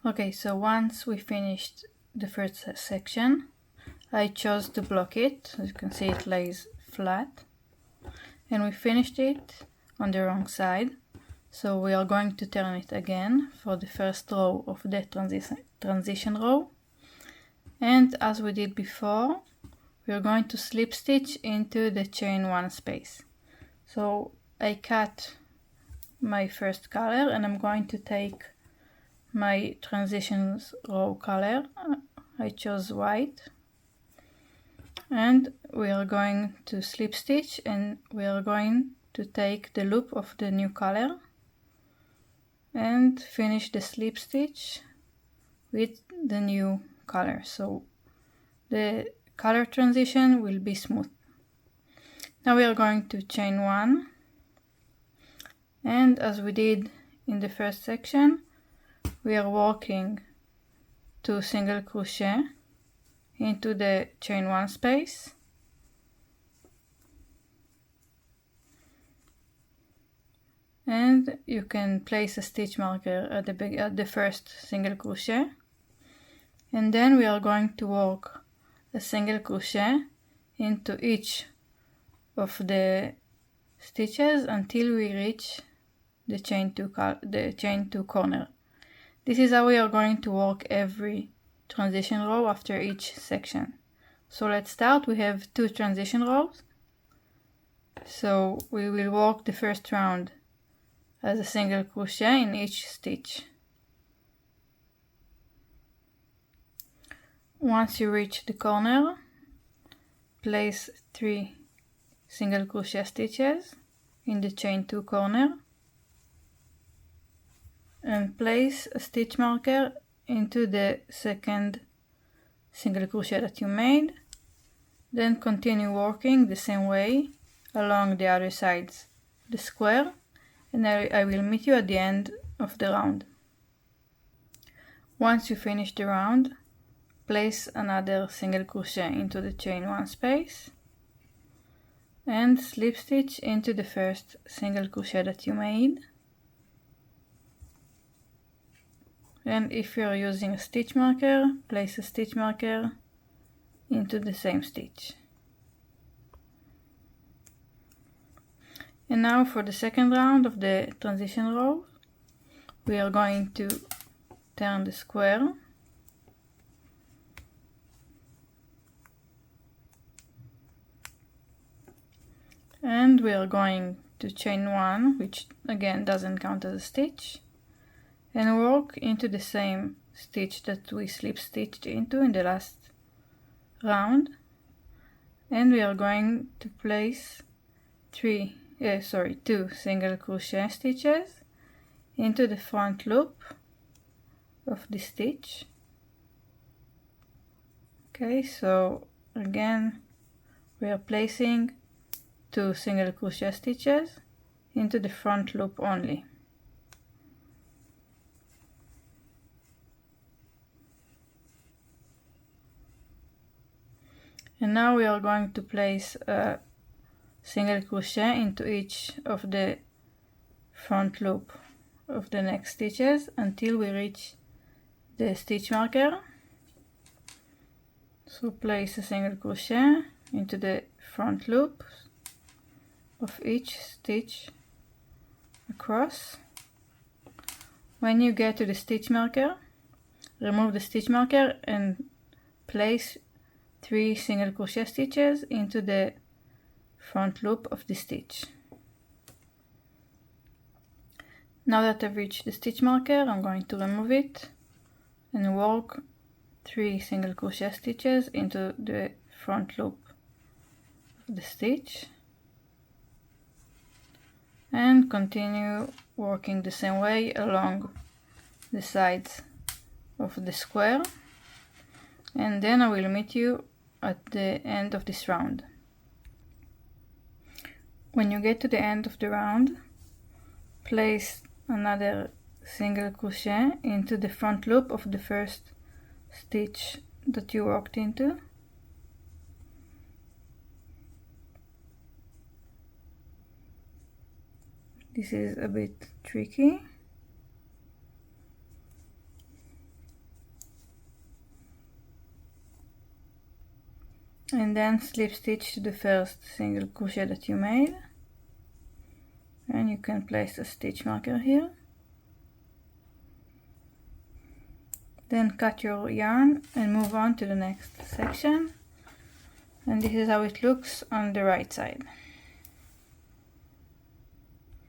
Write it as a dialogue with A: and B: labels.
A: Okay, so once we finished the first section, I chose to block it. As you can see, it lays flat, and we finished it on the wrong side. So we are going to turn it again for the first row of the transition row. And as we did before, we are going to slip stitch into the chain 1 space. So I cut my first color and I'm going to take my transitions row color. I chose white, and we are going to slip stitch and we are going to take the loop of the new color and finish the slip stitch with the new color, so the color transition will be smooth. Now we are going to chain 1, and as we did in the first section, we are working 2 single crochet into the chain 1 space, and you can place a stitch marker at the first single crochet, and then we are going to work a single crochet into each of the stitches until we reach the chain 2 corner. This is how we are going to work every transition row after each section. So let's start. We have 2 transition rows, so we will work the first round as a single crochet in each stitch. Once you reach the corner, place 3 single crochet stitches in the chain 2 corner and place a stitch marker into the second single crochet that you made. Then continue working the same way along the other sides of the square, and I will meet you at the end of the round. Once you finish the round, place another single crochet into the chain 1 space and slip stitch into the first single crochet that you made. And if you are using a stitch marker, place a stitch marker into the same stitch. And now for the second round of the transition row, we are going to turn the square and we are going to chain 1, which again doesn't count as a stitch, and work into the same stitch that we slip stitched into in the last round, and we are going to place 2 single crochet stitches into the front loop of the stitch. Okay, so again we are placing 2 single crochet stitches into the front loop only. And now we are going to place a single crochet into each of the front loop of the next stitches until we reach the stitch marker. So place a single crochet into the front loop of each stitch across. When you get to the stitch marker, remove the stitch marker and place 3 single crochet stitches into the front loop of the stitch. Now that I've reached the stitch marker, I'm going to remove it and work 3 single crochet stitches into the front loop of the stitch and continue working the same way along the sides of the square, and then I will meet you at the end of this round. When you get to the end of the round, place another single crochet into the front loop of the first stitch that you worked into. This is a bit tricky. and then slip stitch to the first single crochet that you made, and you can place a stitch marker here. Then cut your yarn and move on to the next section, and this is how it looks on the right side.